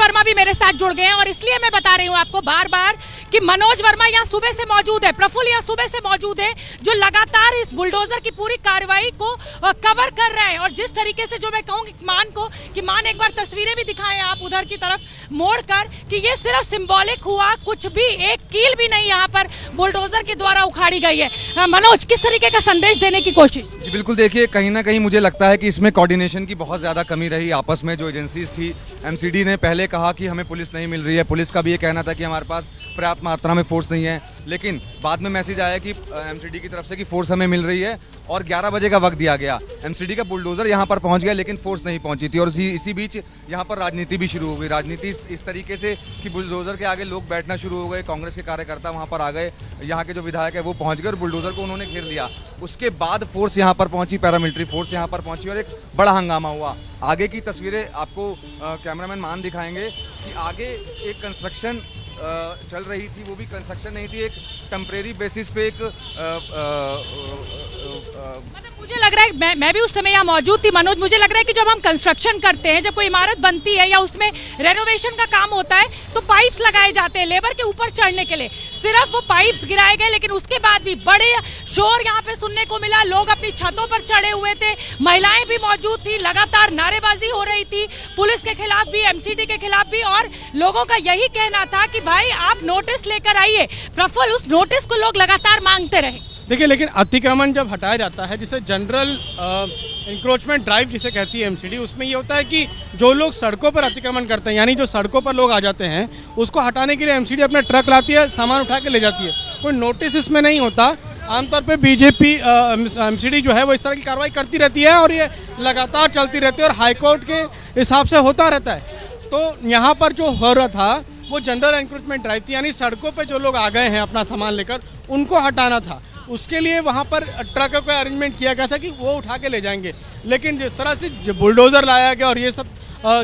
वर्मा भी मेरे साथ जुड़ गए हैं और इसलिए मैं बता रही हूँ आपको बार बार कि मनोज वर्मा यहाँ सुबह से मौजूद है, प्रफुल्ल यहाँ सुबह से मौजूद है, जो लगातार इस बुलडोजर की पूरी कार्रवाई को कवर कर रहे हैं। और जिस तरीके से जो मैं कहूँगी कि मान एक बार तस्वीरें भी दिखाएं आप उधर की तरफ मोड़ कर कि ये सिर्फ सिंबॉलिक हुआ, कुछ भी एक कील भी नहीं यहाँ पर बुलडोजर के द्वारा उखाड़ी गई है। मनोज, किस तरीके का संदेश देने की कोशिश? जी बिल्कुल, देखिए कहीं ना कहीं मुझे लगता है कि इसमें कोऑर्डिनेशन की बहुत ज़्यादा कमी रही आपस में। जो एजेंसीज थी, एमसीडी ने पहले कहा कि हमें पुलिस नहीं मिल रही है, पुलिस का भी ये कहना था कि हमारे पास पर्याप्त मात्रा में फोर्स नहीं है, लेकिन बाद में मैसेज आया कि एमसीडी की तरफ से कि फोर्स हमें मिल रही है और 11 बजे का वक्त दिया गया। एमसीडी का बुलडोजर यहाँ पर पहुँच गया लेकिन फोर्स नहीं पहुँची थी और इसी बीच यहाँ पर राजनीति भी शुरू हो गई। राजनीति इस तरीके से कि बुलडोजर के आगे लोग बैठना शुरू हो गए, कांग्रेस के कार्यकर्ता वहाँ पर आ गए, यहाँ के जो विधायक है वो पहुँच गए और बुलडोजर को उन्होंने घेर लिया। उसके बाद फोर्स यहाँ पर पहुँची, पैरामिलिट्री फोर्स यहाँ पर पहुँची और एक बड़ा हंगामा हुआ। आगे की तस्वीरें आपको कैमरामैन मान दिखाएंगे कि आगे एक कंस्ट्रक्शन चल रही थी, वो भी कंस्ट्रक्शन नहीं थी, एक टेम्परेरी बेसिस पे एक मुझे लग रहा है मैं भी उस समय यहाँ मौजूद थी मनोज। मुझे लग रहा है कि जब हम कंस्ट्रक्शन करते हैं, जब कोई इमारत बनती है या उसमें रेनोवेशन का काम होता है तो पाइप्स लगाए जाते हैं लेबर के ऊपर चढ़ने के लिए। सिर्फ वो पाइप्स गिराए गए लेकिन उसके बाद भी बड़े शोर यहाँ पे सुनने को मिला। लोग अपनी छतों पर चढ़े हुए थे, महिलाएं भी मौजूद थी, लगातार नारेबाजी हो रही थी पुलिस के खिलाफ भी, एमसीडी के खिलाफ भी। और लोगों का यही कहना था कि भाई आप नोटिस लेकर आइए। प्रफुल्ल, उस नोटिस को लोग लगातार मांगते रहे। देखिए, लेकिन अतिक्रमण जब हटाया जाता है, जिसे जनरल इंक्रोचमेंट ड्राइव जिसे कहती है एमसीडी, उसमें ये होता है कि जो लोग सड़कों पर अतिक्रमण करते हैं, यानी जो सड़कों पर लोग आ जाते हैं, उसको हटाने के लिए एमसीडी अपना ट्रक लाती है, सामान उठा के ले जाती है। कोई नोटिस इसमें नहीं होता। आमतौर पे बीजेपी एमसीडी जो है वो इस तरह की कार्रवाई करती रहती है और ये लगातार चलती रहती है और हाईकोर्ट के हिसाब से होता रहता है। तो यहाँ पर जो हो रहा था वो जनरल इंक्रोचमेंट ड्राइव थी, यानी सड़कों पे जो लोग आ गए हैं अपना सामान लेकर, उनको हटाना था। उसके लिए वहाँ पर ट्रकों का अरेंजमेंट किया गया था कि वो उठा के ले जाएंगे। लेकिन जिस तरह से जो बुलडोज़र लाया गया और ये सब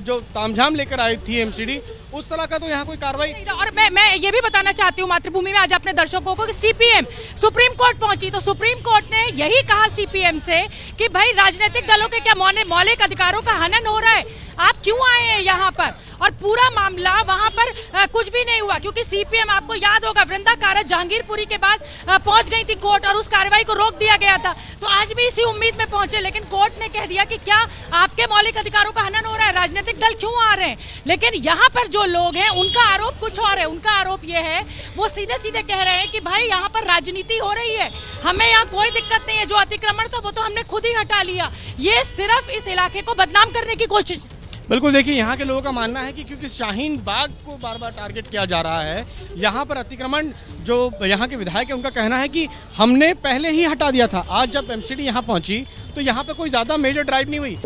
जो तामझाम लेकर आई थी एमसीडी, उस तरह का तो यहाँ कोई कार्रवाई। और मैं ये भी बताना चाहती हूँ मातृभूमि में आज अपने दर्शकों को कि सीपीएम सुप्रीम कोर्ट पहुंची तो सुप्रीम कोर्ट ने यही कहा सीपीएम से कि भाई राजनीतिक दलों के क्या मौलिक अधिकारों का हनन हो रहा है, आप क्यों आए हैं यहाँ पर। और पूरा मामला वहां पर कुछ भी नहीं हुआ क्योंकि सीपीएम, आपको याद होगा, वृंदा कारत जहांगीरपुरी के बाद पहुंच गई थी कोर्ट और उस कार्रवाई को रोक दिया गया था। तो आज भी इसी उम्मीद में पहुंचे, लेकिन कोर्ट ने कह दिया कि क्या आपके मौलिक अधिकारों का हनन हो रहा है, राजनीतिक दल क्यों आ रहे हैं। लेकिन यहाँ पर जो लोग हैं उनका आरोप कुछ और है। उनका आरोप ये है, वो सीधे सीधे कह रहे हैं कि भाई यहाँ पर राजनीति हो रही है, हमें यहाँ कोई दिक्कत नहीं है, जो अतिक्रमण था वो तो हमने खुद ही हटा लिया। ये सिर्फ इस इलाके को बदनाम करने की कोशिश। बिल्कुल, देखिए यहाँ के लोगों का मानना है कि क्योंकि शाहीन बाग को बार बार टारगेट किया जा रहा है, यहाँ पर अतिक्रमण जो यहाँ के विधायक है उनका कहना है कि हमने पहले ही हटा दिया था। आज जब एमसीडी यहाँ पहुँची तो यहाँ पे कोई ज़्यादा मेजर ड्राइव नहीं हुई।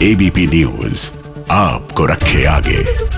एबीपी न्यूज़ आपको रखे आगे।